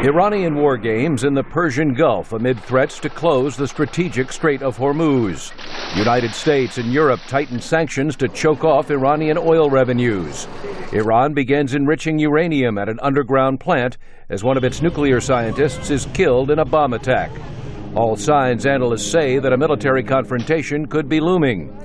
Iranian war games in the Persian Gulf amid threats to close the strategic Strait of Hormuz. United States and Europe tighten sanctions to choke off Iranian oil revenues. Iran begins enriching uranium at an underground plant as one of its nuclear scientists is killed in a bomb attack. All signs, analysts say, that a military confrontation could be looming.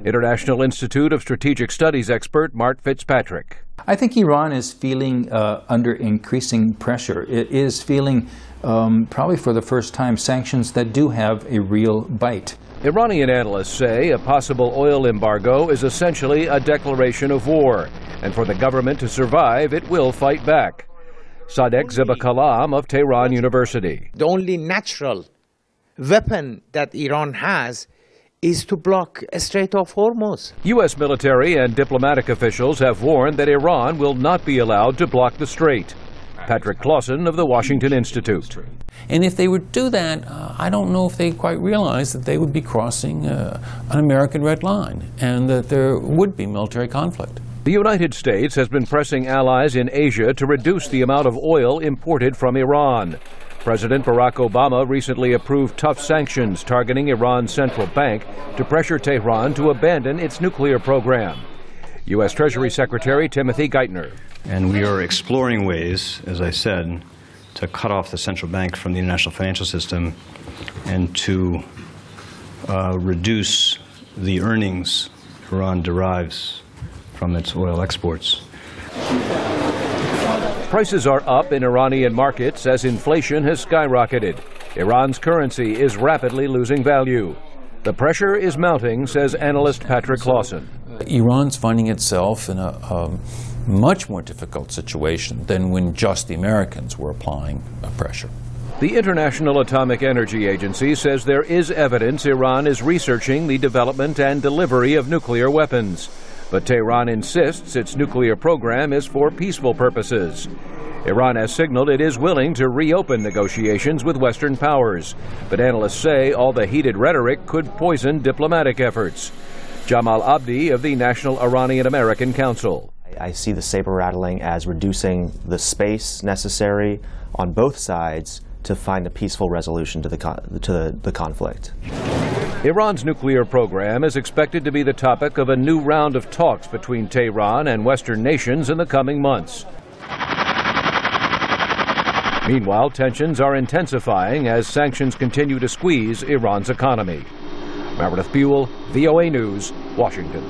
International Institute of Strategic Studies expert Mark Fitzpatrick. I think Iran is feeling under increasing pressure. It is feeling, probably for the first time, sanctions that do have a real bite. Iranian analysts say a possible oil embargo is essentially a declaration of war, and for the government to survive, it will fight back. Sadek Zebakalam of Tehran University. The only natural weapon that Iran has is to block a Strait of Hormuz. U.S. military and diplomatic officials have warned that Iran will not be allowed to block the strait. Patrick Clausen of the Washington Institute. And if they would do that, I don't know if they quite realize that they would be crossing an American red line and that there would be military conflict. The United States has been pressing allies in Asia to reduce the amount of oil imported from Iran. President Barack Obama recently approved tough sanctions targeting Iran's central bank to pressure Tehran to abandon its nuclear program. U.S. Treasury Secretary Timothy Geithner. And we are exploring ways, as I said, to cut off the central bank from the international financial system and to reduce the earnings Iran derives from its oil exports. Prices are up in Iranian markets as inflation has skyrocketed. Iran's currency is rapidly losing value. The pressure is mounting, says analyst Patrick Clausen. Iran's finding itself in a much more difficult situation than when just the Americans were applying pressure. The International Atomic Energy Agency says there is evidence Iran is researching the development and delivery of nuclear weapons. But Tehran insists its nuclear program is for peaceful purposes. Iran has signaled it is willing to reopen negotiations with Western powers. But analysts say all the heated rhetoric could poison diplomatic efforts. Jamal Abdi of the National Iranian American Council. I see the saber rattling as reducing the space necessary on both sides to find a peaceful resolution to the conflict. Iran's nuclear program is expected to be the topic of a new round of talks between Tehran and Western nations in the coming months. Meanwhile, tensions are intensifying as sanctions continue to squeeze Iran's economy. Meredith Buel, VOA News, Washington.